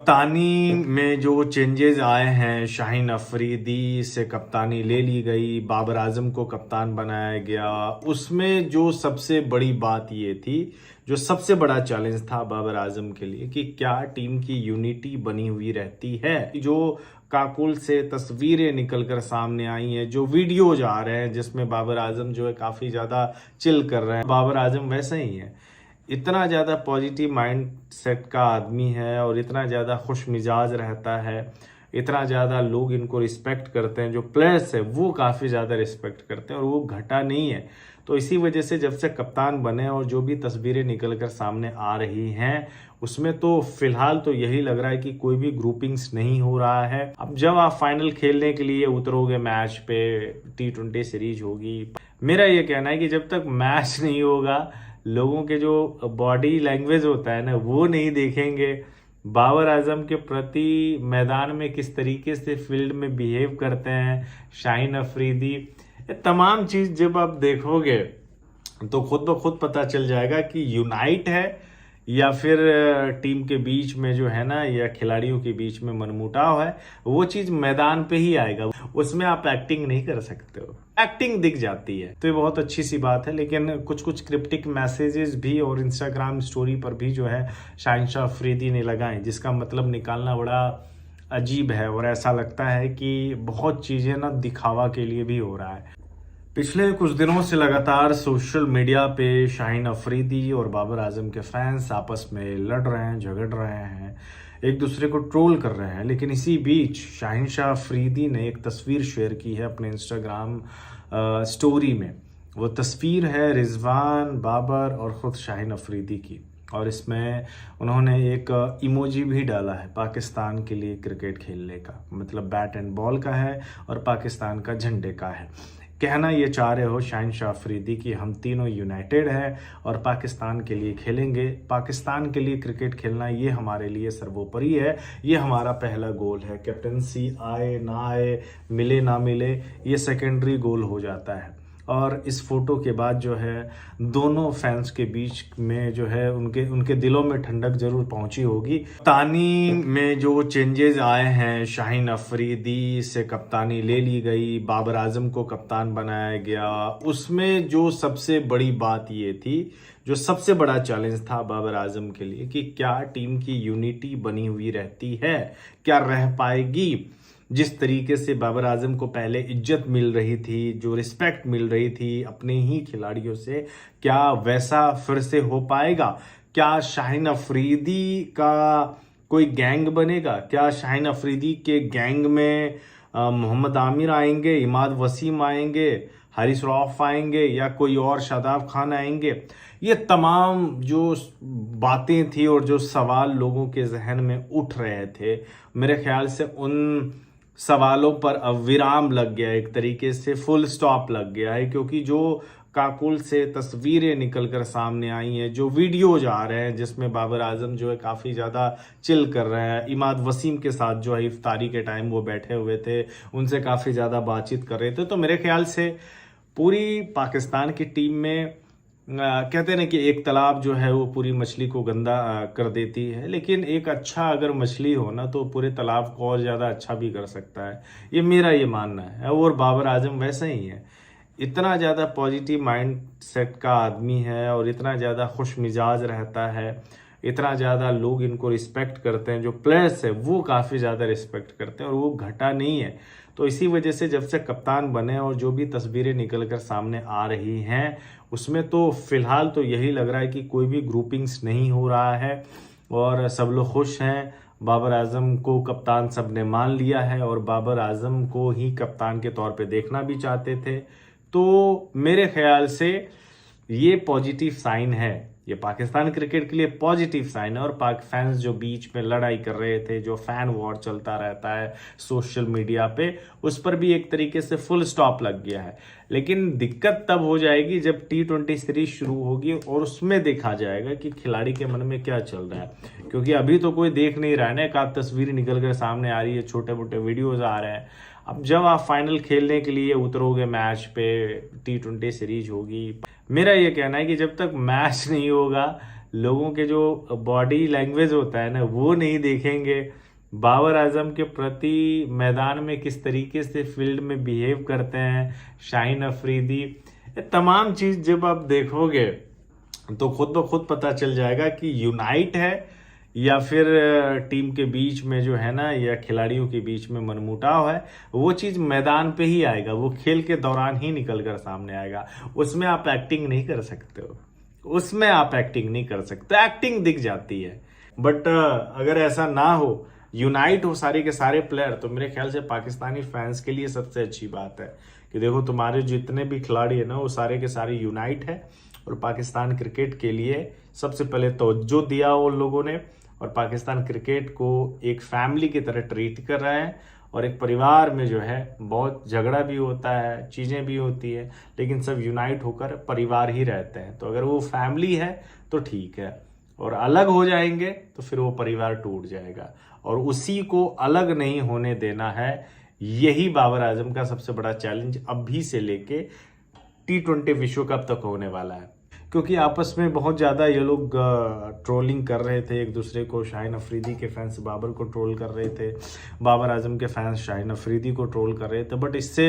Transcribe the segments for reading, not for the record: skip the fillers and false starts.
कप्तानी में जो चेंजेस आए हैं, शाहीन अफरीदी से कप्तानी ले ली गई, बाबर आजम को कप्तान बनाया गया। उसमें जो सबसे बड़ी बात ये थी, जो सबसे बड़ा चैलेंज था बाबर आजम के लिए, कि क्या टीम की यूनिटी बनी हुई रहती है। जो काकुल से तस्वीरें निकलकर सामने आई हैं, जो वीडियोज आ रहे हैं जिसमें बाबर आजम जो है काफ़ी ज़्यादा चिल कर रहे हैं। बाबर आजम वैसे ही है, इतना ज़्यादा पॉजिटिव माइंड सेट का आदमी है और इतना ज़्यादा खुश मिजाज रहता है, इतना ज़्यादा लोग इनको रिस्पेक्ट करते हैं। जो प्लेयर्स है वो काफ़ी ज़्यादा रिस्पेक्ट करते हैं और वो घटा नहीं है। तो इसी वजह से जब से कप्तान बने और जो भी तस्वीरें निकल कर सामने आ रही हैं, उसमें तो फिलहाल तो यही लग रहा है कि कोई भी ग्रुपिंग्स नहीं हो रहा है। अब जब आप फाइनल खेलने के लिए उतरोगे मैच पे, T20 सीरीज होगी, मेरा ये कहना है कि जब तक मैच नहीं होगा, लोगों के जो बॉडी लैंग्वेज होता है ना, वो नहीं देखेंगे। बाबर आजम के प्रति मैदान में किस तरीके से फील्ड में बिहेव करते हैं शाहीन अफरीदी, ये तमाम चीज जब आप देखोगे तो खुद ब खुद पता चल जाएगा कि यूनाइट है या फिर टीम के बीच में जो है ना, या खिलाड़ियों के बीच में मनमुटाव है। वो चीज मैदान पे ही आएगा, उसमें आप एक्टिंग नहीं कर सकते हो, एक्टिंग दिख जाती है। तो ये बहुत अच्छी सी बात है। लेकिन कुछ कुछ क्रिप्टिक मैसेजेस भी और इंस्टाग्राम स्टोरी पर भी जो है शाहीन अफरीदी ने लगाए, जिसका मतलब निकालना बड़ा अजीब है और ऐसा लगता है कि बहुत चीजें ना दिखावा के लिए भी हो रहा है। पिछले कुछ दिनों से लगातार सोशल मीडिया पे शाहीन अफरीदी और बाबर आजम के फैंस आपस में लड़ रहे हैं, झगड़ रहे हैं, एक दूसरे को ट्रोल कर रहे हैं। लेकिन इसी बीच शाहीन अफरीदी ने एक तस्वीर शेयर की है अपने इंस्टाग्राम स्टोरी में। वो तस्वीर है रिजवान, बाबर और ख़ुद शाहीन अफरीदी की, और इसमें उन्होंने एक इमोजी भी डाला है पाकिस्तान के लिए क्रिकेट खेलने का, मतलब बैट एंड बॉल का है और पाकिस्तान का झंडे का है। कहना ये चाह रहे हो शाहीन अफरीदी कि हम तीनों यूनाइटेड हैं और पाकिस्तान के लिए खेलेंगे। पाकिस्तान के लिए क्रिकेट खेलना ये हमारे लिए सर्वोपरि है, ये हमारा पहला गोल है। कैप्टनसी आए ना आए, मिले ना मिले, ये सेकेंडरी गोल हो जाता है। और इस फोटो के बाद जो है दोनों फैंस के बीच में जो है उनके दिलों में ठंडक जरूर पहुंची होगी। कप्तानी में जो चेंजेस आए हैं, शाहीन अफरीदी से कप्तानी ले ली गई, बाबर आजम को कप्तान बनाया गया। उसमें जो सबसे बड़ी बात ये थी, जो सबसे बड़ा चैलेंज था बाबर आजम के लिए, कि क्या टीम की यूनिटी बनी हुई रहती है, क्या रह पाएगी। जिस तरीके से बाबर आजम को पहले इज्जत मिल रही थी, जो रिस्पेक्ट मिल रही थी अपने ही खिलाड़ियों से, क्या वैसा फिर से हो पाएगा। क्या शाहीन अफरीदी का कोई गैंग बनेगा, क्या शाहीन अफरीदी के गैंग में मोहम्मद आमिर आएंगे, इमाद वसीम आएंगे, हारिस रऊफ आएंगे, या कोई और शादाब खान आएंगे। ये तमाम जो बातें थी और जो सवाल लोगों के जहन में उठ रहे थे, मेरे ख्याल से उन सवालों पर अब विराम लग गया, एक तरीके से फुल स्टॉप लग गया है। क्योंकि जो काकुल से तस्वीरें निकलकर सामने आई हैं, जो वीडियोज आ रहे हैं जिसमें बाबर आजम जो है काफ़ी ज़्यादा चिल कर रहे हैं, इमाद वसीम के साथ जो है इफ्तारी के टाइम वो बैठे हुए थे, उनसे काफ़ी ज़्यादा बातचीत कर रहे थे। तो मेरे ख्याल से पूरी पाकिस्तान की टीम में कहते हैं ना कि एक तालाब जो है वो पूरी मछली को गंदा कर देती है, लेकिन एक अच्छा अगर मछली हो ना तो पूरे तालाब को और ज़्यादा अच्छा भी कर सकता है। ये मेरा ये मानना है। और बाबर आजम वैसे ही है, इतना ज़्यादा पॉजिटिव माइंड सेट का आदमी है और इतना ज़्यादा खुश मिजाज रहता है, इतना ज़्यादा लोग इनको रिस्पेक्ट करते हैं। जो प्लेयर्स है वो काफ़ी ज़्यादा रिस्पेक्ट करते हैं और वो घटा नहीं है। तो इसी वजह से जब से कप्तान बने और जो भी तस्वीरें निकल कर सामने आ रही हैं, उसमें तो फिलहाल तो यही लग रहा है कि कोई भी ग्रुपिंग्स नहीं हो रहा है और सब लोग खुश हैं। बाबर आजम को कप्तान सब ने मान लिया है और बाबर आजम को ही कप्तान के तौर पे देखना भी चाहते थे। तो मेरे ख्याल से ये पॉजिटिव साइन है, ये पाकिस्तान क्रिकेट के लिए पॉजिटिव साइन है। और पाक फैंस जो बीच में लड़ाई कर रहे थे, जो फैन वॉर चलता रहता है सोशल मीडिया पे, उस पर भी एक तरीके से फुल स्टॉप लग गया है। लेकिन दिक्कत तब हो जाएगी जब T20 सीरीज शुरू होगी और उसमें देखा जाएगा कि खिलाड़ी के मन में क्या चल रहा है। क्योंकि अभी तो कोई देख नहीं रहा है ना, एक आध तस्वीर निकल कर सामने आ रही है, छोटे मोटे वीडियोज आ रहे हैं। अब जब आप फाइनल खेलने के लिए उतरोगे मैच पे, T20 सीरीज होगी, मेरा ये कहना है कि जब तक मैच नहीं होगा, लोगों के जो बॉडी लैंग्वेज होता है ना वो नहीं देखेंगे, बाबर आजम के प्रति मैदान में किस तरीके से फील्ड में बिहेव करते हैं शाहीन अफरीदी, तमाम चीज जब आप देखोगे तो खुद ब खुद पता चल जाएगा कि यूनाइट है या फिर टीम के बीच में जो है ना या खिलाड़ियों के बीच में मनमुटाव है। वो चीज मैदान पे ही आएगा, वो खेल के दौरान ही निकल कर सामने आएगा। उसमें आप एक्टिंग नहीं कर सकते हो, उसमें आप एक्टिंग नहीं कर सकते, एक्टिंग दिख जाती है। बट अगर ऐसा ना हो, यूनाइट हो सारे के सारे प्लेयर, तो मेरे ख्याल से पाकिस्तानी फैंस के लिए सबसे अच्छी बात है कि देखो तुम्हारे जितने भी खिलाड़ी है ना वो सारे के सारे यूनाइट है और पाकिस्तान क्रिकेट के लिए सबसे पहले तवज्जो दिया उन लोगों ने और पाकिस्तान क्रिकेट को एक फैमिली की तरह ट्रीट कर रहे हैं। और एक परिवार में जो है बहुत झगड़ा भी होता है, चीज़ें भी होती है, लेकिन सब यूनाइट होकर परिवार ही रहते हैं। तो अगर वो फैमिली है तो ठीक है, और अलग हो जाएंगे तो फिर वो परिवार टूट जाएगा, और उसी को अलग नहीं होने देना है। यही बाबर आजम का सबसे बड़ा चैलेंज अभी से लेके T20 विश्व कप तक होने वाला है, क्योंकि आपस में बहुत ज़्यादा ये लोग ट्रोलिंग कर रहे थे एक दूसरे को। शाहीन अफरीदी के फैंस बाबर को ट्रोल कर रहे थे, बाबर आजम के फैंस शाहीन अफरीदी को ट्रोल कर रहे थे, बट इससे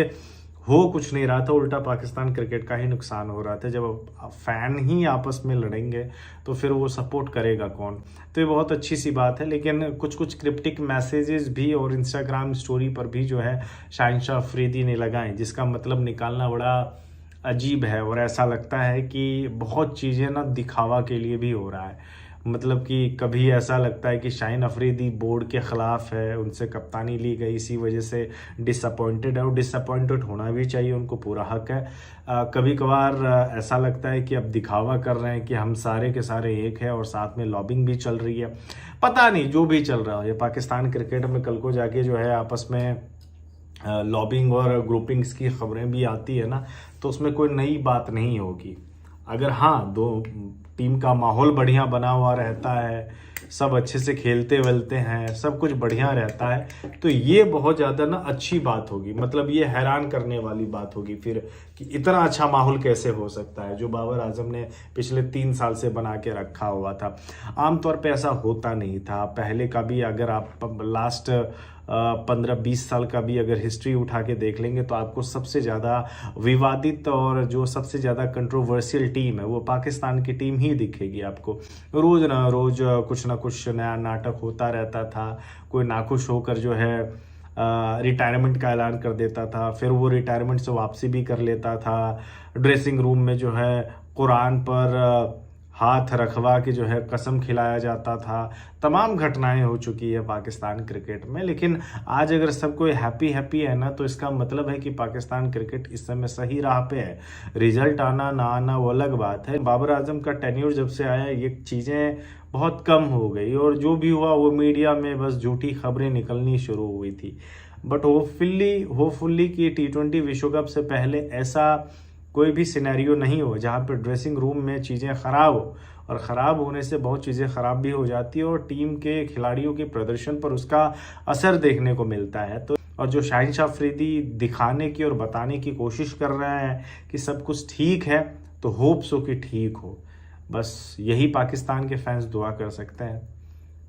हो कुछ नहीं रहा था, उल्टा पाकिस्तान क्रिकेट का ही नुकसान हो रहा था। जब फैन ही आपस में लड़ेंगे तो फिर वो सपोर्ट करेगा कौन। तो ये बहुत अच्छी सी बात है, लेकिन कुछ कुछ क्रिप्टिक मैसेजेस भी और इंस्टाग्राम स्टोरी पर भी जो है शाहीन शाह अफरीदी ने लगाए, जिसका मतलब निकालना बड़ा अजीब है। और ऐसा लगता है कि बहुत चीज़ें ना दिखावा के लिए भी हो रहा है। मतलब कि कभी ऐसा लगता है कि शाहीन अफरीदी बोर्ड के ख़िलाफ़ है, उनसे कप्तानी ली गई, इसी वजह से डिसअपॉइंटेड है, और डिसअपॉइंटेड होना भी चाहिए, उनको पूरा हक है। कभी कभार ऐसा लगता है कि अब दिखावा कर रहे हैं कि हम सारे के सारे एक है, और साथ में लॉबिंग भी चल रही है। पता नहीं जो भी चल रहा है, पाकिस्तान क्रिकेट में कल को जाके जो है आपस में लॉबिंग और ग्रुपिंग्स की खबरें भी आती है ना, तो उसमें कोई नई बात नहीं होगी। अगर हाँ दो टीम का माहौल बढ़िया बना हुआ रहता है, सब अच्छे से खेलते वेलते हैं, सब कुछ बढ़िया रहता है, तो ये बहुत ज़्यादा ना अच्छी बात होगी। मतलब ये हैरान करने वाली बात होगी फिर कि इतना अच्छा माहौल कैसे हो सकता है, जो बाबर आजम ने पिछले 3 साल से बना के रखा हुआ था। आमतौर पे ऐसा होता नहीं था पहले का भी। अगर आप लास्ट 15-20 साल का भी अगर हिस्ट्री उठा के देख लेंगे तो आपको सबसे ज़्यादा विवादित और जो सबसे ज़्यादा कंट्रोवर्शियल टीम है वो पाकिस्तान की टीम ही दिखेगी आपको। रोज़ ना रोज़ कुछ ना कुछ नया नाटक होता रहता था। कोई नाखुश होकर जो है रिटायरमेंट का ऐलान कर देता था, फिर वो रिटायरमेंट से वापसी भी कर लेता था। ड्रेसिंग रूम में जो है कुरान पर हाथ रखवा के जो है कसम खिलाया जाता था। तमाम घटनाएं हो चुकी है पाकिस्तान क्रिकेट में। लेकिन आज अगर सब कोई हैप्पी है ना, तो इसका मतलब है कि पाकिस्तान क्रिकेट इस समय सही राह पे है। रिजल्ट आना ना आना वो अलग बात है। बाबर आजम का टेन्योर जब से आया ये चीज़ें बहुत कम हो गई, और जो भी हुआ वो मीडिया में बस झूठी खबरें निकलनी शुरू हुई थी। बट होपफुली कि T20 विश्व कप से पहले ऐसा कोई भी सिनेरियो नहीं हो जहाँ पर ड्रेसिंग रूम में चीज़ें ख़राब हो, और ख़राब होने से बहुत चीज़ें ख़राब भी हो जाती है और टीम के खिलाड़ियों के प्रदर्शन पर उसका असर देखने को मिलता है। तो और जो शाहीन शाह अफरीदी दिखाने की और बताने की कोशिश कर रहे हैं कि सब कुछ ठीक है, तो होप्स हो कि ठीक हो। बस यही पाकिस्तान के फैंस दुआ कर सकते हैं,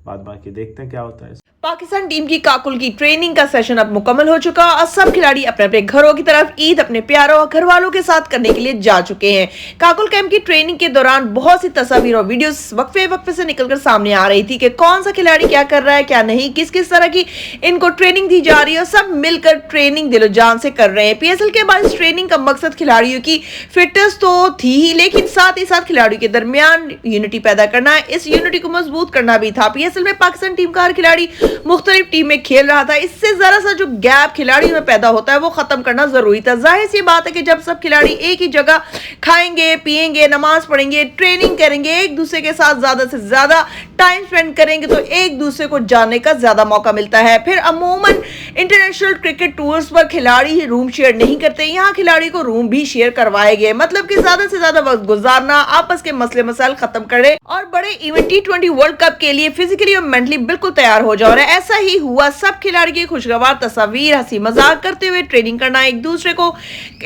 बाद बाकी देखते हैं क्या होता है। पाकिस्तान टीम की काकुल की ट्रेनिंग का सेशन अब मुकम्मल हो चुका और सब खिलाड़ी अपने अपने घरों की तरफ ईद अपने प्यारों और घर वालों के साथ करने के लिए जा चुके हैं। काकुल कैंप की ट्रेनिंग के दौरान बहुत सी तस्वीर और वीडियोस वक्फे से निकलकर सामने आ रही थी कि कौन सा खिलाड़ी क्या कर रहा है, क्या नहीं, किस किस तरह की इनको ट्रेनिंग दी जा रही है, और सब मिलकर ट्रेनिंग दिलो जान से कर रहे हैं। PSL के बाद इस ट्रेनिंग का मकसद खिलाड़ियों की फिटनेस तो थी ही, लेकिन साथ ही साथ खिलाड़ियों के दरमियान यूनिटी पैदा करना, इस यूनिटी को मजबूत करना भी था। PSL में पाकिस्तान टीम का हर खिलाड़ी मुख्तलिफ टीम में खेल रहा था, इससे जरा सा जो गैप खिलाड़ियों में पैदा होता है वो खत्म करना जरूरी था। जाहिर सी बात है कि जब सब खिलाड़ी एक ही जगह खाएंगे, पिएंगे, नमाज पढ़ेंगे, ट्रेनिंग करेंगे, एक दूसरे के साथ ज्यादा से ज्यादा टाइम स्पेंड करेंगे, तो एक दूसरे को जानने का ज्यादा मौका मिलता है। फिर अमूमन इंटरनेशनल क्रिकेट टूर्स पर खिलाड़ी रूम शेयर नहीं करते, यहाँ खिलाड़ी को रूम भी शेयर करवाए गए। मतलब कि ज्यादा से ज्यादा वक्त गुजारना, आपस के मसले मसाइल खत्म करे और बड़े इवेंट T20 वर्ल्ड कप के लिए फिजिकल के लिए मेंटली बिल्कुल तैयार हो जाओ। और ऐसा ही हुआ, सब खिलाड़ी की खुशगवार तस्वीर, हंसी मजाक करते हुए ट्रेनिंग करना, एक दूसरे को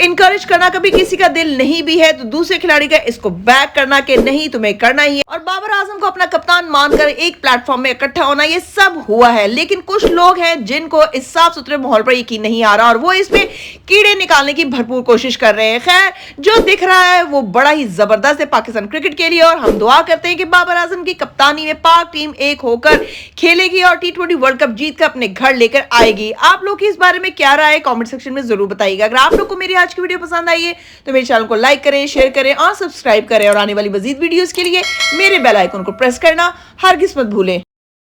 इंकरेज करना। कभी किसी का दिल नहीं भी है तो दूसरे खिलाड़ी का इसको बैक करना कि नहीं तुम्हें करना ही है, और बाबर आजम को अपना कप्तान मानकर एक प्लेटफॉर्म में इकट्ठा होना, ये सब हुआ है। लेकिन कुछ लोग हैं जिनको इस साफ सुथरे माहौल पर यकीन नहीं आ रहा और वो इसमें कीड़े निकालने की भरपूर कोशिश कर रहे हैं। खैर, जो दिख रहा है वो बड़ा ही जबरदस्त है पाकिस्तान क्रिकेट के लिए, और हम दुआ करते हैं कि बाबर आजम की कप्तानी में पाक टीम एक होकर खेलेगी और T20 वर्ल्ड कप जीत कर अपने घर लेकर आएगी। आप लोग की इस बारे में क्या राय है कमेंट सेक्शन में जरूर बताइएगा। अगर आप लोग को मेरी आज की वीडियो पसंद आई है तो मेरे चैनल को लाइक करें, शेयर करें और सब्सक्राइब करें, और आने वाली मजीद वीडियोस के लिए मेरे बेल आइकन को प्रेस करना हरगिज़ मत भूलें।